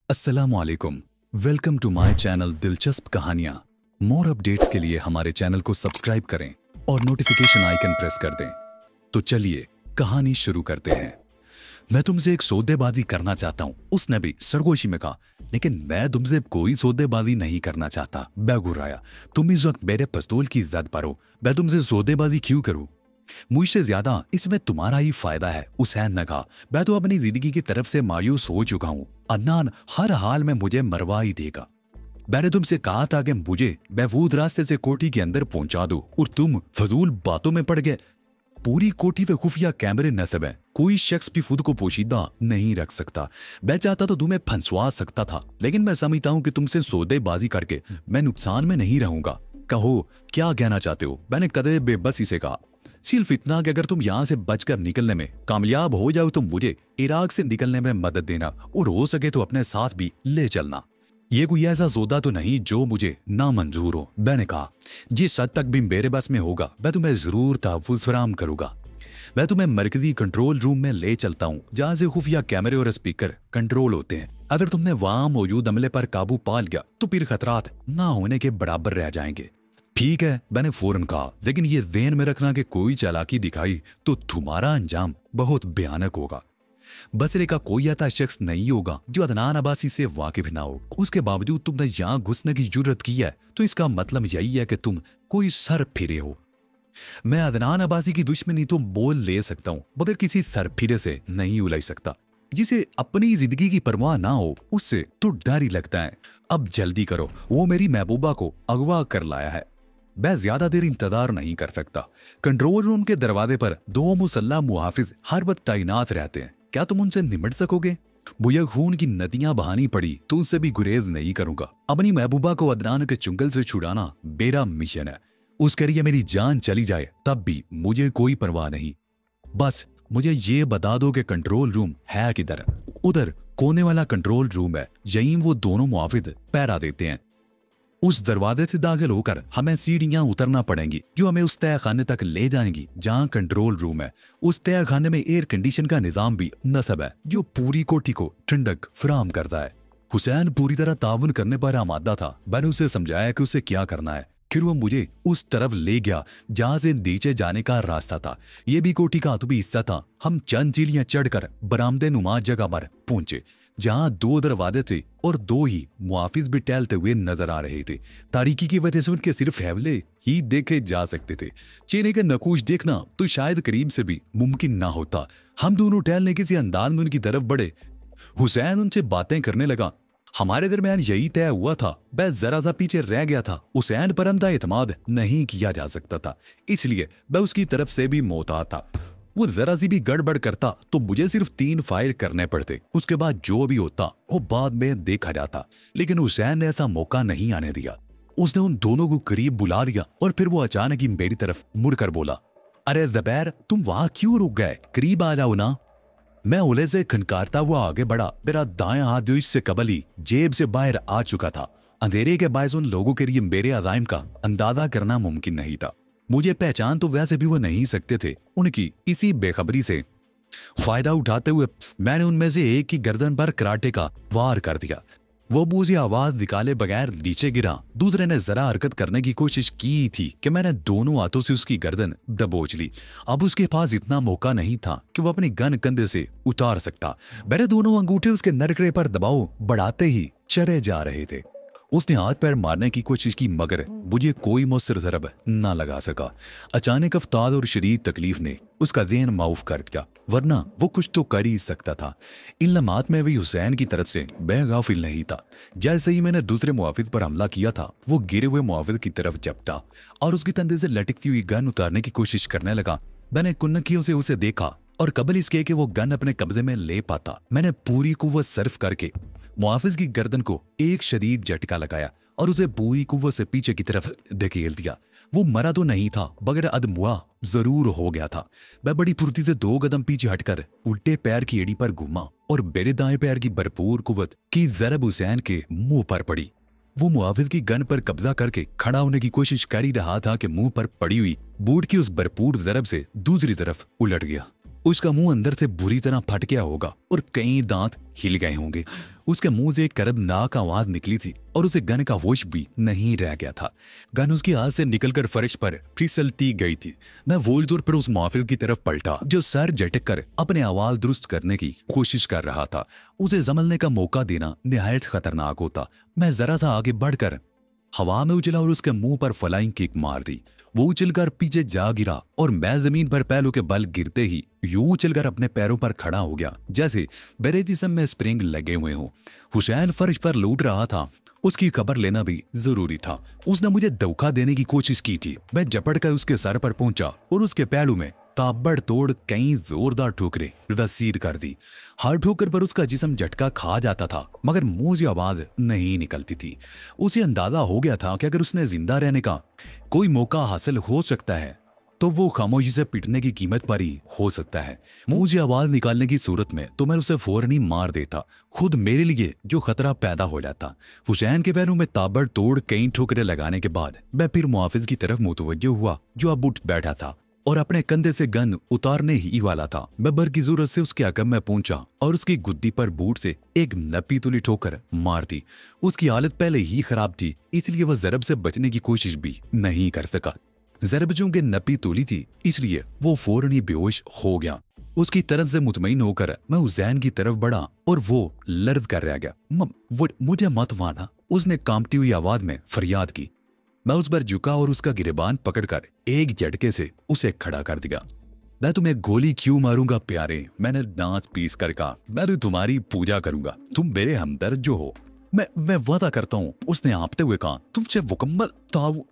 अस्सलामुअलैकुम। Welcome to my channel दिलचस्प कहानियां। मोर अपडेट्स के लिए हमारे चैनल को सब्सक्राइब करें और नोटिफिकेशन आइकन प्रेस कर दें। तो चलिए कहानी शुरू करते हैं। मैं तुमसे एक सौदेबाजी करना चाहता हूँ, उसने भी सरगोशी में कहा। लेकिन मैं तुमसे कोई सौदेबाजी नहीं करना चाहता, मैं घुराया। तुम इस वक्त मेरे पिस्तौल की जद पर हो, मैं तुमसे सौदेबाजी क्यों करूँ? मुझसे ज्यादा इसमें तुम्हारा ही फायदा है, हुसैन ने कहा। मैं तो अपनी जिंदगी की तरफ से मायूस हो चुका हूँ। अदनान हर हाल में मुझे मरवा ही देगा। मैंने तुमसे कहा था कि मुझे महफूज रास्ते से कोठी के अंदर पहुंचा दो और तुम फजूल बातों में पड़ गए। पूरी कोठी पे खुफिया कैमरे नस्ब है, कोई शख्स भी खुद को पोशीदा नहीं रख सकता। मैं चाहता तो तुम्हें फंसवा सकता था, लेकिन मैं समझता हूँ कि तुमसे सौदेबाजी करके मैं नुकसान में नहीं रहूंगा। कहो क्या कहना चाहते हो? मैंने कदे बेबसी से कहा। सिर्फ इतना कि अगर तुम यहाँ से बचकर निकलने में कामयाब हो जाओ तो मुझे इराक से निकलने में मदद देना और हो सके तो अपने साथ भी ले चलना। ये कोई ऐसा सौदा तो नहीं जो मुझे नामंजूर हो, मैंने कहा। जिस हद तक भी मेरे बस में होगा मैं तुम्हें जरूर तहफ़्फ़ुज़ फराहम करूंगा। मैं तुम्हें मरकजी कंट्रोल रूम में ले चलता हूँ, जहाँ से खुफिया कैमरे और स्पीकर कंट्रोल होते हैं। अगर तुमने वहां मौजूद अमले पर काबू पा लिया तो फिर खतरात ना होने के बराबर रह जाएंगे। ठीक है, मैंने फौरन कहा, लेकिन ये ध्यान में रखना कि कोई चालाकी दिखाई तो तुम्हारा अंजाम बहुत भयानक होगा। बसरे का कोई ऐसा शख्स नहीं होगा जो अदनान अब्बासी से वाकिफ ना हो। उसके बावजूद तुमने यहाँ घुसने की जुर्रत की है, तो इसका मतलब यही है कि तुम कोई सर फिरे हो। मैं अदनान अब्बासी की दुश्मनी तो बोल ले सकता हूँ, मगर किसी सर फिरे से नहीं उलझ सकता। जिसे अपनी जिंदगी की परवाह ना हो उससे तो डर ही लगता है। अब जल्दी करो, वो मेरी महबूबा को अगवा कर लाया है। मैं ज्यादा देर इंतजार नहीं कर सकता। कंट्रोल रूम के दरवाजे पर दो मुसल्ला मुहाफिज हर वक्त तैनात रहते हैं। क्या तुम उनसे निमट सकोगे? मुझे खून की नदियां बहानी पड़ी तो उनसे भी गुरेज नहीं करूंगा। अपनी महबूबा को अदनान के चुंगल से छुड़ाना मेरा मिशन है। उसके लिए मेरी जान चली जाए तब भी मुझे कोई परवाह नहीं। बस मुझे ये बता दो कि कंट्रोल रूम है किधर? उधर कोने वाला कंट्रोल रूम है, यहीं वो दोनों मुहाफिज पहरा देते हैं। उस दरवाजे से दाखिल होकर हमें सीढ़ियां उतरना पड़ेंगी जो हमें उस तय खाने तक ले जाएंगी जहां कंट्रोल रूम है। उस तय खाने में एयर कंडीशन का निजाम भी नस्ब है जो पूरी कोठी को ठंडक फराहम करता है। हुसैन पूरी तरह ताउन करने पर आमादा था। मैंने उसे समझाया कि उसे क्या करना है, फिर वो मुझे उस तरफ ले गया जहां से नीचे जाने का रास्ता था। ये भी कोठी का अदबी हिस्सा था। हम चंद सीढ़ियां चढ़कर बरामदे नुमा जगह पर पहुंचे जहां दो दरवाजे थे और दो ही मुहाफिज भी टहलते हुए नजर आ रहे थे। तारीकी की वजह से उनके सिर्फ हैवले ही देखे जा सकते थे। चेहरे का नकूश देखना तो शायद करीब से भी मुमकिन ना होता। हम दोनों टहलने किसी अंदाज में उनकी तरफ बढ़े। हुसैन उनसे बातें करने लगा। हमारे दरमियान यही तय हुआ था, मैं जरा सा पीछे रह गया था। हुसैन पर अंधा एतमाद नहीं किया जा सकता था, इसलिए मैं उसकी तरफ से भी मोहतात था। वो जरा सी भी गड़बड़ करता तो मुझे सिर्फ 3 फायर करने पड़ते। उसके बाद जो भी होता वो बाद में देखा जाता। लेकिन हुसैन ने ऐसा मौका नहीं आने दिया। उसने उन दोनों को करीब बुला लिया और फिर वो अचानक ही मेरी तरफ मुड़कर बोला, अरे ज़ुबैर, तुम वहां क्यों रुक गए? करीब आ जाओ ना। मैं ओले से खनकारता हुआ आगे बढ़ा। मेरा दायां हाथ जो इससे कबल ही जेब से बाहर आ चुका था। अंधेरे के बायस उन लोगों के लिए मेरे अज़ाइम का अंदाजा करना मुमकिन नहीं था। मुझे पहचान तो वैसे भी वो नहीं सकते थे। उनकी इसी बेखबरी से फायदा उठाते हुए मैंने उनमें से एक की गर्दन पर कराटे का वार कर दिया। वो मुझे आवाज निकाले बगैर नीचे गिरा। दूसरे ने जरा हरकत करने की कोशिश की थी कि मैंने दोनों हाथों से उसकी गर्दन दबोच ली। अब उसके पास इतना मौका नहीं था कि वो अपनी गन कंधे से उतार सकता। मेरे दोनों अंगूठे उसके नरकड़े पर दबाव बढ़ाते ही चले जा रहे थे। उसने हाथ पैर मारने की कोशिश की, मगर मुझे कोई मुसर ज़रब ना लगा सका। अचानक अफ्तार और शदीद तकलीफ ने उसका ज़हन माउफ कर दिया, वरना वो कुछ तो कर ही सकता था। इन लम्हात में भी हुसैन की तरफ से बेगाफिल नहीं था। जैसे ही मैंने दूसरे मुहाफिज पर हमला किया था, वो गिरे हुए मुहाफिज की तरफ झपटा और उसकी कंधे से लटकती हुई गन उतारने की कोशिश करने लगा। मैंने कुन्नकियों से उसे देखा और कबल इसके कि वो गन अपने कब्जे में ले पाता, मैंने पूरी कुव्वत सर्फ करके मुहाफिज की गर्दन को एक शदीद झटका लगाया और उसे पूरी कुव्वत से पीछे की तरफ धकेल दिया। वो मरा तो नहीं था, मगर अदमुआ जरूर हो गया था। मैं बड़ी फुर्ती से 2 कदम पीछे हटकर उल्टे पैर की एड़ी पर घूमा और मेरे दाएं पैर की भरपूर कुव्वत की ज़रब हुसैन के मुंह पर पड़ी। वो मुहाफिज की गन पर कब्जा करके खड़ा होने की कोशिश कर ही रहा था कि मुंह पर पड़ी हुई बूट की उस भरपूर ज़रब से दूसरी तरफ उलट गया। उसका मुंह अंदर से बुरी तरह फट गया होगा और कई दांत हिल गए होंगे। उसके मुंह से एक करबनाक आवाज निकली थी और उसे गन का होश भी नहीं रह गया था। गन उसके हाथ से निकलकर फर्श पर फिसलती गई थी। मैं वोल्ट दूर पर उस मुहाफिज की तरफ पलटा जो सर झटक कर अपने आवाज दुरुस्त करने की कोशिश कर रहा था। उसे संभलने का मौका देना निहायत खतरनाक होता। मैं जरा सा आगे बढ़कर हवा में उछला और उसके मुंह पर फ्लाइंग किक मार दी। वो उछलकर पीछे जा गिरा और मैं जमीन पर पैरों के बल गिरते ही यूं उछलकर अपने पैरों पर खड़ा हो गया जैसे मेरे जिस्म में स्प्रिंग लगे हुए हों। हुसैन फर्श पर लूट रहा था। उसकी खबर लेना भी जरूरी था। उसने मुझे धोखा देने की कोशिश की थी। मैं झपट कर उसके सर पर पहुंचा और उसके पैरों में ताबड़तोड़ कई जोरदार ठोकरें रसीद कर दी। हर ठोकर पर उसका जिस्म झटका खा जाता था मगर मुंह से आवाज नहीं निकलती थी। उसे अंदाजा हो गया था कि अगर उसने जिंदा रहने का कोई मौका हासिल हो सकता है तो वो खामोशी से पिटने की कीमत पर ही हो सकता है। मुंह से आवाज निकालने की सूरत में तो मैं उसे फौरन ही मार देता, खुद मेरे लिए जो खतरा पैदा हो जाता। हुसैन के पैरों में ताबड़तोड़ कई ठोकरें लगाने के बाद मैं फिर मुहाफिज की तरफ मुतवज्जो हुआ जो अब उठ बैठा था और अपने कंधे से गन उतारने ही वाला था। मैं बर की जरूरत से उसके अकब में पहुंचा और उसकी गुद्दी पर बूट से एक नपी तुली ठोकर मार दी। उसकी हालत पहले ही खराब थी इसलिए वह जरब से बचने की कोशिश भी नहीं कर सका। जरब चूंकि नपी तुली थी इसलिए वो फौरन ही बेहोश हो गया। उसकी तरफ से मुतमईन होकर मैं हुसैन की तरफ बढ़ा और वो लर्द कर रह गया। मुझे मत मारना, उसने कांपती हुई आवाज में फरियाद की। मैं उस पर झुका और उसका गिरेबान पकड़कर एक झटके से उसे खड़ा कर दिया। मैं तुम्हें गोली क्यों मारूंगा प्यारे, मैंने नाच पीस कर कहा। मैं तो तुम्हारी पूजा करूंगा, तुम मेरे हमदर्द जो हो। मैं वादा करता हूँ, उसने हाँफते हुए कहा। तुमसे मुकम्मल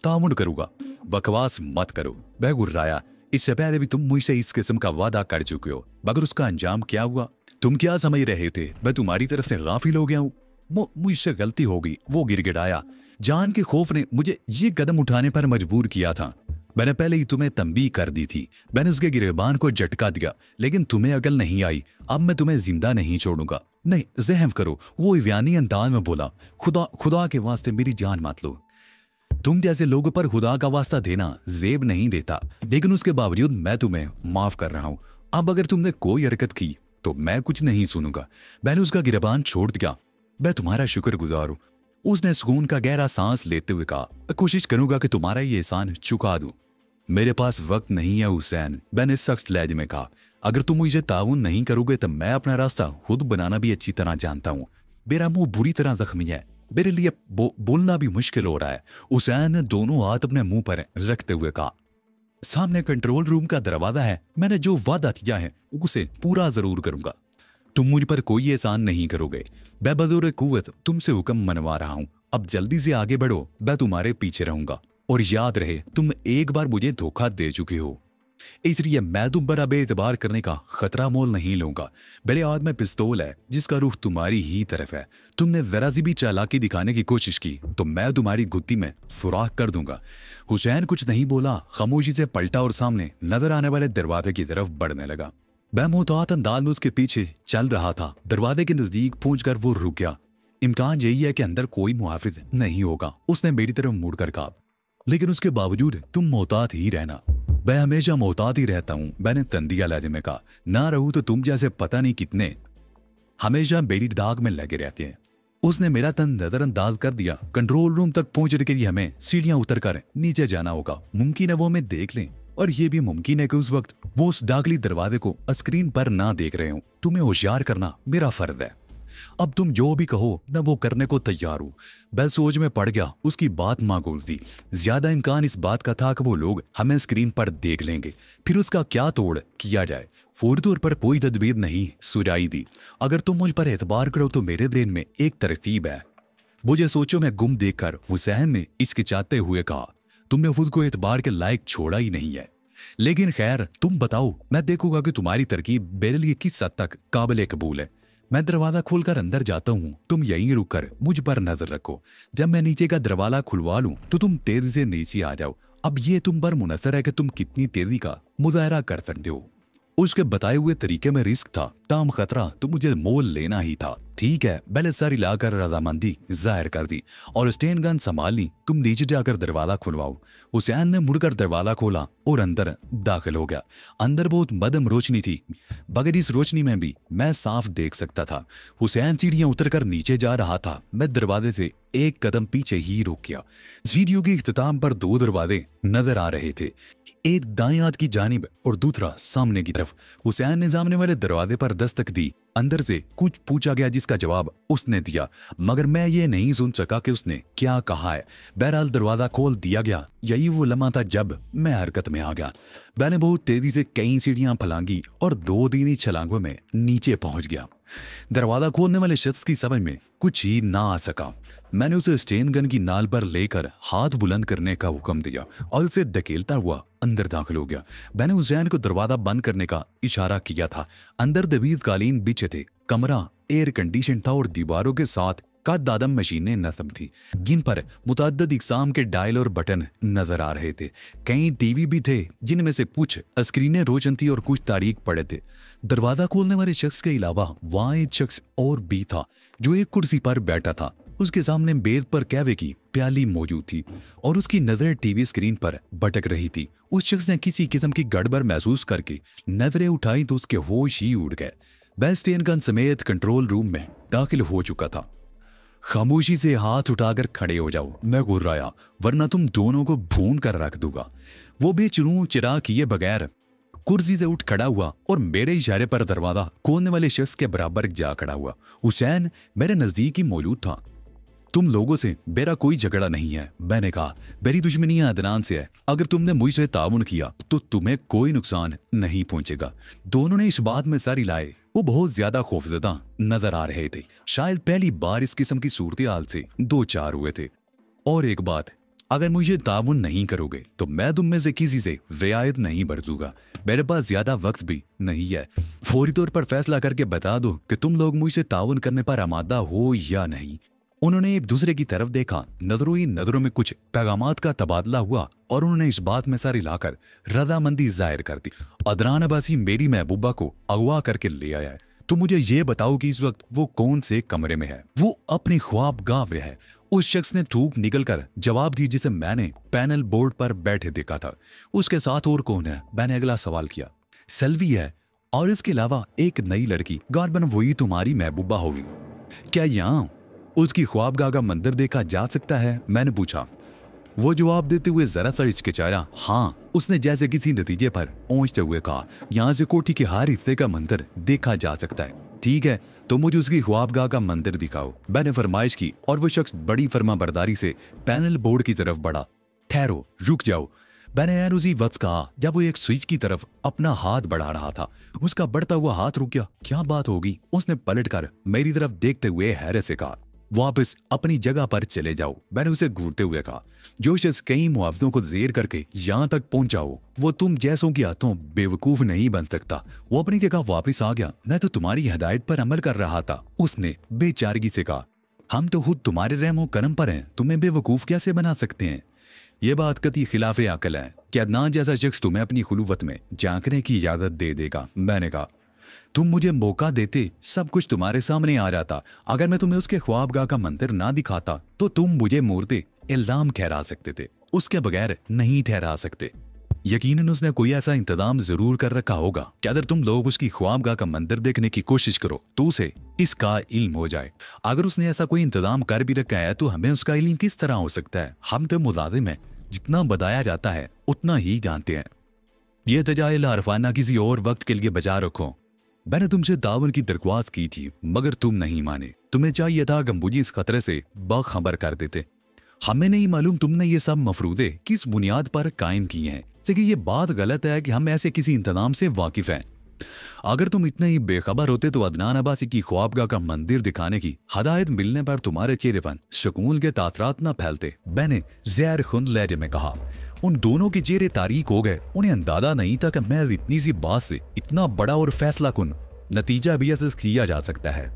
ताउन करूंगा। बकवास मत करो, मैं गुर्राया। इससे पहले भी तुम मुझसे इस किस्म का वादा कर चुके हो मगर उसका अंजाम क्या हुआ? तुम क्या समझ रहे थे मैं तुम्हारी तरफ से गाफिल हो गया हूँ? मुझसे गलती हो गई, वो गिड़गिड़ाया। जान के खौफ ने मुझे ये कदम उठाने पर मजबूर किया था। मैंने पहले ही तुम्हें तंबीह कर दी थी। मैंने उसके गिरेबान को झटका दिया लेकिन तुम्हें अकल नहीं आई। अब मैं तुम्हें जिंदा नहीं छोड़ूंगा। नहीं, ज़हम करो, वो ईवानी अंदाज में बोला। खुदा के वास्ते मेरी जान मत लो। तुम जैसे लोगों पर खुदा का वास्ता देना जेब नहीं देता, लेकिन उसके बावजूद मैं तुम्हें माफ कर रहा हूं। अब अगर तुमने कोई हरकत की तो मैं कुछ नहीं सुनूंगा। मैंने उसका गिरबान छोड़ दिया। मैं तुम्हारा शुक्रगुजार हूं। उसने सुकून का गहरा सांस लेते हुए कहा। कोशिश करूंगा कि तुम्हारा ये एहसान चुका दूं। मेरे पास वक्त नहीं है हुसैन, मैंने सख्त लहजे में कहा। अगर तुम मुझे ताउन नहीं करोगे तो मैं अपना रास्ता खुद बनाना भी अच्छी तरह जानता हूं। मेरा मुंह बुरी तरह जख्मी है, मेरे लिए बोलना भी मुश्किल हो रहा है। हुसैन ने दोनों हाथ अपने मुंह पर रखते हुए कहा। सामने कंट्रोल रूम का दरवाजा है, मैंने जो वादा किया है उसे पूरा जरूर करूंगा। तुम मुझ पर कोई एहसान नहीं करोगे। मैं बदौर कुव्वत तुमसे हुक्म मनवा रहा हूं। अब जल्दी से आगे बढ़ो, मैं तुम्हारे पीछे रहूंगा। और याद रहे, तुम एक बार मुझे धोखा दे चुके हो, इसलिए मैं तुम पर अब एतबार करने का खतरा मोल नहीं लूंगा। मेरे हाथ में पिस्तौल है जिसका रुख तुम्हारी ही तरफ है। तुमने जरा सी भी चालाकी दिखाने की कोशिश की तो मैं तुम्हारी गुत्ती में सुराख कर दूंगा। हुसैन कुछ नहीं बोला, खामोशी से पलटा और सामने नजर आने वाले दरवाजे की तरफ बढ़ने लगा। मैं मुहतात अंदाज में उसके पीछे चल रहा था। दरवाजे के नजदीक पहुंचकर वो रुक गया। इम्कान यही है कि अंदर कोई मुहाफिज नहीं होगा, उसने मेरी तरफ मुड़कर कहा। लेकिन उसके बावजूद तुम मोहतात ही रहना। मैं हमेशा मोहतात ही रहता हूं, मैंने तंदिया लहजे में कहा। ना रहूं तो तुम जैसे पता नहीं कितने हमेशा मेरी दाग में लगे रहते हैं। उसने मेरा तन नजरअंदाज कर दिया। कंट्रोल रूम तक पहुंचने के लिए हमें सीढ़ियां उतरकर नीचे जाना होगा। मुमकिन है वो हमें देख लें, और यह भी मुमकिन है कि उस वक्त वो उस दाखिली दरवाजे को स्क्रीन पर ना देख रहे हो। तुम्हें होशियार करना मेरा फर्ज है। अब तुम जो भी कहो मैं वो करने को तैयार हूं। मैं सोच में पड़ गया। उसकी बात माकूल थी। ज्यादा इम्कान इस बात का था कि वो लोग हमें स्क्रीन पर देख लेंगे, फिर उसका क्या तोड़ किया जाए। फौरी तौर पर कोई तदबीर नहीं सुझाई दी। अगर तुम मुझ पर एतबार करो तो मेरे दिल में एक तरकीब है। मुझे सोचो में गुम देखकर हुसैन ने हिचकिचाते हुए कहा। तुमने खुद को एतबार के लायक छोड़ा ही नहीं है, लेकिन खैर तुम बताओ, मैं देखूंगा कि तुम्हारी तरकीब मेरे लिए किस हद तक काबिल कबूल है। मैं दरवाजा खोलकर अंदर जाता हूँ, तुम यहीं रुककर मुझ पर नजर रखो। जब मैं नीचे का दरवाजा खुलवा लूं तो तुम तेजी से नीचे आ जाओ। अब ये तुम पर मुनसर है कि तुम कितनी तेजी का मुजाहरा कर सकते हो। उसके बताए हुए तरीके में रिस्क था, ताम खतरा तो मुझे मोल लेना ही था। ठीक है, मैंने सारी लाकर रजामंदी जाहिर कर दी और स्टेन गन संभाल ली। तुम नीचे जाकर दरवाजा खुलवाओ। हुसैन ने मुड़कर दरवाजा खोला और अंदर दाखिल हो गया। अंदर बहुत मध्यम रोशनी थी, मगर इस रोशनी में भी मैं साफ देख सकता था। हुसैन सीढ़ियां उतरकर नीचे जा रहा था। मैं दरवाजे से एक कदम पीछे ही रुक गया। सीढ़ियों के इख्तिताम पर 2 दरवाजे नजर आ रहे थे, एक दाएं हाथ की जानिब और दूसरा सामने की तरफ। हुसैन ने सामने वाले दरवाजे पर दस्तक दी। अंदर से कुछ पूछा गया जिसका जवाब उसने दिया, मगर मैं ये नहीं सुन सका कि उसने क्या कहा है। बहरहाल दरवाजा खोल दिया गया। यही वो लम्हा था जब मैं हरकत में आ गया। मैंने बहुत तेजी से कई सीढ़ियां फलांगी और 2 धीमी छलांगों में नीचे पहुंच गया। दरवाजा खोलने वाले शख्स की समझ में कुछ ही ना आ सका। मैंने उसे स्टेन गन की नाल पर लेकर हाथ बुलंद करने का हुक्म दिया और उसे धकेलता हुआ अंदर दाखिल हो गया। मैंने हुसैन को दरवाजा बंद करने का इशारा किया था। अंदर दबीज कालीन बिछे थे, कमरा एयर कंडीशन था और दीवारों के साथ कद आदम मशीनें नस्ब थी, जिन पर मुतअद्दिद इक़साम के डायल और बटन नजर आ रहे थे। कई टीवी भी थे, जिनमें से कुछ स्क्रीनें रोशन थी और कुछ तारीख पड़े थे। दरवाजा खोलने वाले शख्स के अलावा वहां एक शख्स और भी था, जो एक कुर्सी पर बैठा था। उसके सामने बेद पर कहवे की प्याली मौजूद थी और उसकी नजरें टीवी स्क्रीन पर भटक रही थी। उस शख्स ने किसी किस्म की गड़बड़ महसूस करके नजरें उठाई तो उसके होश ही उड़ गए। वह स्टेन गन समेत कंट्रोल रूम में दाखिल हो चुका था। खामोशी से हाथ उठाकर खड़े हो जाओ, मैं गुर्राया, वरना तुम दोनों को भून कर रख दूंगा। वो बेचुनू चिराग किए बगैर कुर्सी से उठ खड़ा हुआ और मेरे इशारे पर दरवाजा खोलने वाले शख्स के बराबर जा खड़ा हुआ। हुसैन मेरे नजदीक ही मौजूद था। तुम लोगों से मेरा कोई झगड़ा नहीं है, मैंने कहा। मेरी दुश्मनी अदनान से है। अगर तुमने मुझसे ताउन किया तो तुम्हें कोई नुकसान नहीं पहुंचेगा। दोनों ने इस बात में सर हिलाए। वो बहुत ज्यादा खौफजदा नजर आ रहे थे। शायद पहली बार इस किस्म की सूरत हाल से 2-4 हुए थे। और एक बात, अगर मुझे ताउन नहीं करोगे तो मैं तुम में से किसी से रियायत नहीं बरतूंगा। मेरे पास ज्यादा वक्त भी नहीं है। फौरी तौर पर फैसला करके बता दो कि तुम लोग मुझसे ताउन करने पर आमादा हो या नहीं। उन्होंने एक दूसरे की तरफ देखा। नजरों ही नजरों में कुछ पैगामात का तबादला हुआ और उन्होंने इस बात में सर हिलाकर रजामंदी जाहिर कर दी। अदनान अब्बासी मेरी महबूबा को अगवा करके ले आया है। तो मुझे ये बताओ कि इस वक्त वो कौन से कमरे में है? वो अपनी ख्वाबगाह में है। उस शख्स ने थूक निकलकर जवाब दी जिसे मैंने पैनल बोर्ड पर बैठे देखा था। उसके साथ और कौन है? मैंने अगला सवाल किया। सेल्वी है और इसके अलावा एक नई लड़की, गालबन वही तुम्हारी महबूबा होगी। क्या यहाँ उसकी ख्वाबगाह का मंदिर देखा जा सकता है? मैंने पूछा। वो जवाब देते हुए जरा सा हिचकिचाया। हाँ, उसने जैसे किसी नतीजे पर पहुंचते हुए कहा, यहाँ से कोठी के हर हिस्से का मंदिर देखा जा सकता है। ठीक है, तो मुझे उसकी ख्वाबगाह का मंदिर दिखाओ, मैंने फरमाइश की और वो शख्स बड़ी फरमाबरदारी से पैनल बोर्ड की तरफ बढ़ा। ठहरो, रुक जाओ, मैंने यार उसी वक्त कहा जब वो एक स्विच की तरफ अपना हाथ बढ़ा रहा था। उसका बढ़ता हुआ हाथ रुक गया। क्या बात होगी? उसने पलटकर मेरी तरफ देखते हुए हैरत से कहा, वापस अपनी जगह पर चले जाओ। मैंने उसे घूरते हुए कहा, जो शख्स कई मुआवजों को जेर करके यहाँ तक पहुंचा हो, वो तुम जैसों की हाथों बेवकूफ नहीं बन सकता। वो अपनी जगह वापस आ गया। मैं तो तुम्हारी हिदायत पर अमल कर रहा था, उसने बेचारगी से कहा। हम तो खुद तुम्हारे रहमो करम पर हैं, तुम्हें बेवकूफ कैसे बना सकते हैं? ये बात कतई खिलाफे अकल है कि अदनान जैसा शख्स तुम्हें अपनी खुलूवत में झांकने की इजाजत दे देगा। मैंने कहा, तुम मुझे मौका देते सब कुछ तुम्हारे सामने आ जाता। अगर मैं तुम्हें उसके ख्वाबगाह का मंदिर ना दिखाता तो तुम मुझे मुर्दे इल्जाम ठहरा सकते थे, उसके बगैर नहीं ठहरा सकते। यकीनन उसने कोई ऐसा इंतजाम जरूर कर रखा होगा कि अगर तुम लोग उसकी ख्वाबगाह का मंदिर देखने की कोशिश करो तो उसे इसका इल्म हो जाए। अगर उसने ऐसा कोई इंतजाम कर भी रखा है तो हमें उसका इल्म किस तरह हो सकता है? हम तो मुलाजिम हैं, जितना बताया जाता है उतना ही जानते हैं। यह तजाइल आरफाना किसी और वक्त के लिए बचा रखो। मैंने तुमसे ताउन की दरख्वास्त की थी मगर तुम नहीं माने। तुम्हें चाहिए था कि मुझे इस खतरे से बाखबर कर देते। हमें नहीं मालूम तुमने ये सब मफरूदे किस बुनियाद पर कायम किए हैं। कि ये बात गलत है कि हम ऐसे किसी इंतजाम से वाकिफ हैं। अगर तुम इतने ही बेखबर होते तो अदनान अब्बासी की ख्वाबगाह का मंदिर दिखाने की हदायत मिलने पर तुम्हारे चेहरे पर सुकून के तासरात न फैलते। मैंने ज़हर खुंद लहजे में कहा। उन दोनों के चेहरे तारीक हो गए। उन्हें अंदाजा नहीं था कि मैं इतनी सी बात से इतना बड़ा और फैसला कुन नतीजा भी ऐसे किया जा सकता है।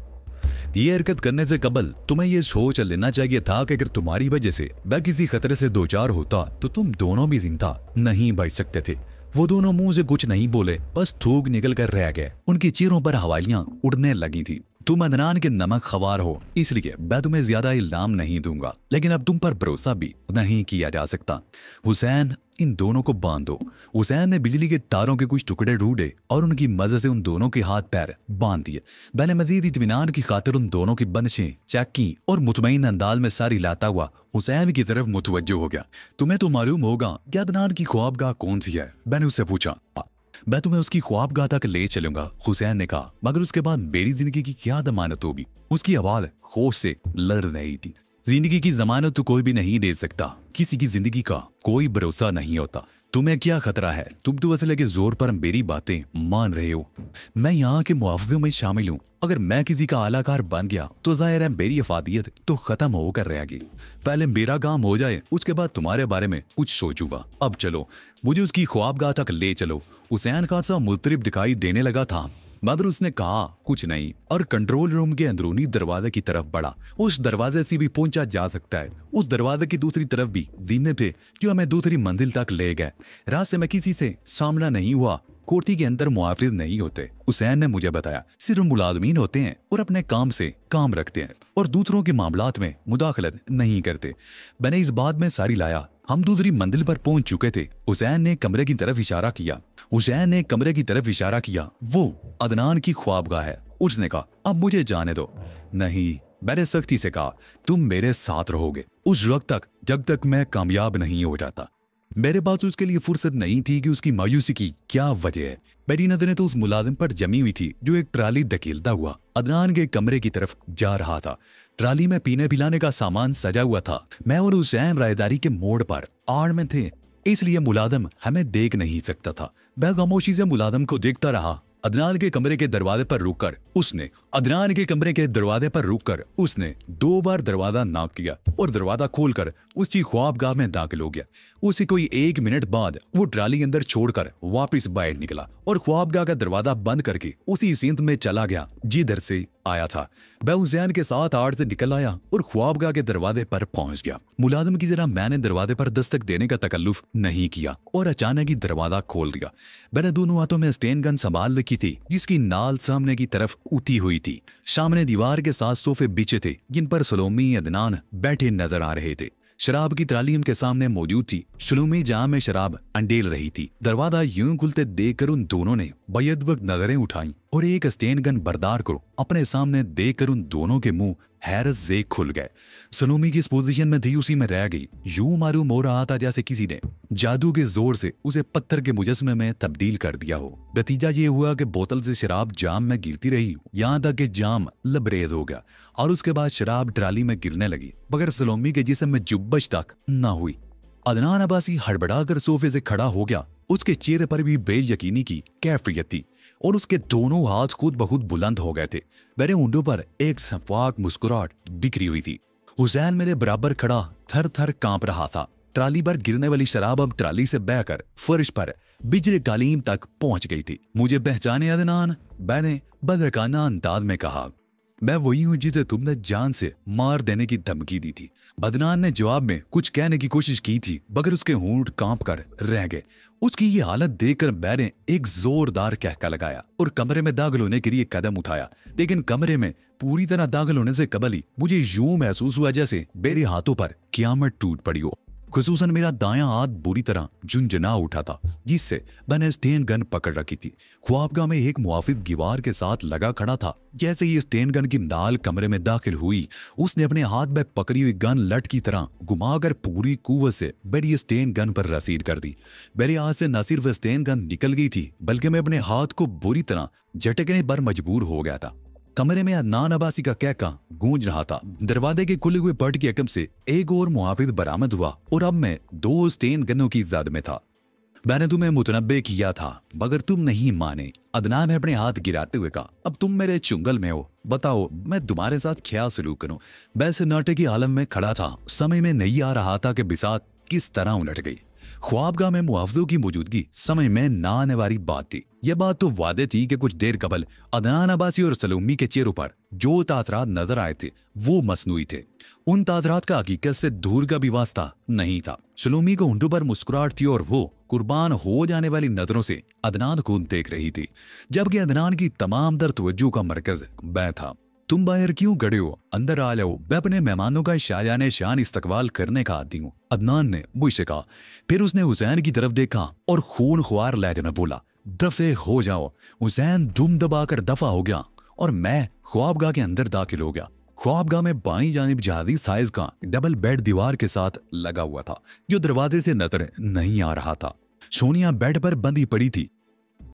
ये हरकत करने से कबल तुम्हें यह सोच लेना चाहिए था कि अगर तुम्हारी वजह से मैं किसी खतरे से दो चार होता तो तुम दोनों भी जिंदा नहीं बच सकते थे। वो दोनों मुंह से कुछ नहीं बोले, बस थूक निकल कर रह गए। उनकी चेहरों पर हवालियां उड़ने लगी थी। तुम अदनान के नमक खवार हो, इसलिए मैं तुम्हें ज्यादा इल्जाम नहीं दूंगा, लेकिन अब तुम पर भरोसा भी नहीं किया जा सकता। हुसैन, इन दोनों को बांधो। हुसैन ने बिजली के तारों के कुछ टुकड़े ढूंढे और उनकी मदद से उन दोनों के हाथ पैर बांध दिए। मैंने मजीद इत्मीनान की खातिर उन दोनों की बंदिशें चेक की और मुतमईन अंदाज में सारी लाता हुआ हुसैन की तरफ मुतवज्जो हो गया। तुम्हें तो मालूम होगा कि अदनान की ख्वाबगाह कौन सी है? मैंने उससे पूछा। मैं तुम्हें उसकी ख्वाबगाह तक ले चलूंगा, हुसैन ने कहा, मगर उसके बाद मेरी जिंदगी की क्या जमानत होगी? उसकी आवाज होश से लड़ रही थी। जिंदगी की जमानत तो कोई भी नहीं दे सकता, किसी की जिंदगी का कोई भरोसा नहीं होता। तुम्हें क्या खतरा है? तुम तो असले के जोर पर मेरी बातें मान रहे हो। मैं यहाँ के मुआवजों में शामिल हूँ। अगर मैं किसी का आलाकार बन गया तो जाहिर है मेरी अफादियत तो खत्म होकर रहेगी। पहले मेरा काम हो जाए, उसके बाद तुम्हारे बारे में कुछ सोचूंगा। अब चलो, मुझे उसकी ख्वाबगाह तक ले चलो। हुसैन खान सा मुस्तरिब दिखाई देने लगा था, मगर उसने कहा कुछ नहीं और कंट्रोल रूम के अंदरूनी दरवाजे की तरफ बढ़ा। उस दरवाजे से भी पहुंचा जा सकता है। उस दरवाजे की दूसरी तरफ भी जीने थे जो हमें दूसरी मंजिल तक ले गए। रास्ते में किसी से सामना नहीं हुआ। कोठी के अंदर मुआफिज नहीं होते, हुसैन ने मुझे बताया। सिर्फ मुलाजमीन होते हैं और अपने काम से काम रखते हैं और दूसरों के मामलात में मुदाखलत नहीं करते। मैंने इस बात में सारी लाया। हम दूसरी मंजिल पर पहुंच चुके थे। हुसैन ने कमरे की तरफ इशारा किया। वो अदनान की ख्वाबगाह है। उसने कहा, अब मुझे जाने दो। नहीं, मैंने सख्ती से कहा, तुम मेरे साथ रहोगे उस वक्त तक जब तक मैं कामयाब नहीं हो जाता। मेरे पास उसके लिए फुर्सत नहीं थी कि उसकी मायूसी की क्या वजह है। मेरी नजरें तो उस मुलाजिम पर जमी हुई थी जो एक ट्राली धकेलता हुआ अदनान के कमरे की तरफ जा रहा था। ट्राली में पीने पिलाने का सामान सजा हुआ था। मैं और हुसैन रायदारी के मोड़ पर आड़ में थे, इसलिए मुलाजिम हमें देख नहीं सकता था। मैं खामोशी से मुलाजिम को देखता रहा। अदनान के कमरे के दरवाजे पर रुककर उसने 2 बार दरवाजा नॉक किया और दरवाजा खोलकर उसकी ख्वाबगाह में दाखिल हो गया। उसे कोई 1 मिनट बाद वो ट्राली अंदर छोड़कर वापस बाहर निकला और ख्वाबगाह का दरवाजा बंद करके उसी सिंध में चला गया जिधर से आया था। मैं हुसैन के साथ आड़ से निकल आया और ख्वाबगाह के दरवाजे पर पहुंच गया। मुलाजिम की तरह मैंने दरवाजे पर दस्तक देने का तकल्लुफ नहीं किया और अचानक ही दरवाजा खोल दिया। मैंने दोनों हाथों में स्टेन गन संभाल रखी थी जिसकी नाल सामने की तरफ उठी हुई थी। सामने दीवार के साथ सोफे बिछे थे जिन पर सलोमी अदनान बैठे नजर आ रहे थे। शराब की ट्राली उनके सामने मौजूद थी। सलोमी जाम में शराब अंडेल रही थी। दरवाजा यूं खुलते देखकर उन दोनों ने बेयदवक्त नजरें उठाई और एक स्टेन गन बरदार को अपने सामने देखकर उन दोनों के मुंह हैरत से खुल गए। सलोमी की इस पोजीशन में थी उसी में रह गई। यूं मालूम हो रहा था जैसे किसी ने जादू के जोर से उसे पत्थर के मुजस्मे में तब्दील कर दिया हो। नतीजा ये हुआ कि बोतल से शराब जाम में गिरती रही, यहाँ तक कि जाम लबरेज हो गया और उसके बाद शराब ट्राली में गिरने लगी, मगर सलोमी के जिस्म में जुब्बश तक न हुई। अदनान अब्बासी हड़बड़ाकर सोफे से खड़ा हो गया। उसके चेहरे पर भी बेयकीनी की कैफियत थी और उसके दोनों हाथ खुद बहुत बुलंद हो गए थे। मेरे होंठों पर एक शफाक मुस्कुराहट बिखरी हुई थी। हुसैन मेरे बराबर खड़ा थर थर कांप रहा था। ट्राली पर गिरने वाली शराब अब ट्राली से बहकर फर्श पर बिजली कालीन तक पहुंच गई थी। मुझे पहचाने अदनान? मैंने बदरकाना अंदाज में कहा। मैं वही हूं जिसे तुमने जान से मार देने की धमकी दी थी। अदनान ने जवाब में कुछ कहने की कोशिश की थी, मगर उसके होंठ कांप कर रह गए। उसकी ये हालत देखकर मैंने एक जोरदार कहका लगाया और कमरे में दाखिल होने के लिए कदम उठाया, लेकिन कमरे में पूरी तरह दाखिल होने से कबल ही मुझे यूं महसूस हुआ जैसे मेरे हाथों पर क़यामत टूट पड़ी हो। खुसूसन मेरा दायां हाथ बुरी तरह झुंझुना उठा था, जिससे मैंने स्टेन गन पकड़ रखी थी। ख्वाबगाह में एक मुआफिज दीवार के साथ लगा खड़ा था। जैसे ही स्टेन गन की नाल कमरे में दाखिल हुई, उसने अपने हाथ में पकड़ी हुई गन लट की तरह घुमाकर पूरी कुव्वत से मेरी स्टेन गन पर रसीद कर दी। मेरे हाथ से न सिर्फ स्टेन गन निकल गई थी, बल्कि मैं अपने हाथ को बुरी तरह झटकने पर मजबूर हो गया था। कमरे में अदनान अब्बासी का कहका गूंज रहा था। दरवाजे के खुले हुए बट के अकब से एक और मुहाफिज बरामद हुआ और अब मैं 2 स्टेन गनों की जद में था। मैंने तुम्हें मुतनब्बे किया था, मगर तुम नहीं माने। अदनान ने अपने हाथ गिराते हुए कहा, अब तुम मेरे चुंगल में हो, बताओ मैं तुम्हारे साथ क्या सलूक करूं। मैं सन्नाटे की आलम में खड़ा था। समझ में नहीं आ रहा था कि बिसात किस तरह उलट गई। ख्वाबगाह में मुआवजों की मौजूदगी समझ में ना आने वाली बात थी। यह बात तो वादे थी कि कुछ देर कबल अदनान अब्बासी और सलोमी के चेहरों पर जो तासरात नजर आए थे वो मसनूई थे। उन तासरात का हकीकत से दूर का भी वास्ता नहीं था। सलोमी को होंठों पर मुस्कुराहट थी और वो कुर्बान हो जाने वाली नजरों से अदनान को देख रही थी, जबकि अदनान की तमाम दर तवज्जो का मरकज मैं था। तुम बाहर क्यों खड़े हो, अंदर आ जाओ, मैं अपने मेहमानों का शायाने शान इस्तकबाल करने का आदी हूँ, अदनान ने मुझसे कहा। फिर उसने हुसैन की तरफ देखा और खून ख्वार लहजे में बोला, दफे हो जाओ। हुसैन दुम दबाकर दफा हो गया और मैं ख्वाबगाह के अंदर दाखिल हो गया। ख्वाबगाह में बाईं जानिब जहाजी साइज का डबल बेड दीवार के साथ लगा हुआ था, जो दरवाजे से नजर नहीं आ रहा था। सोनिया बेड पर बंधी पड़ी थी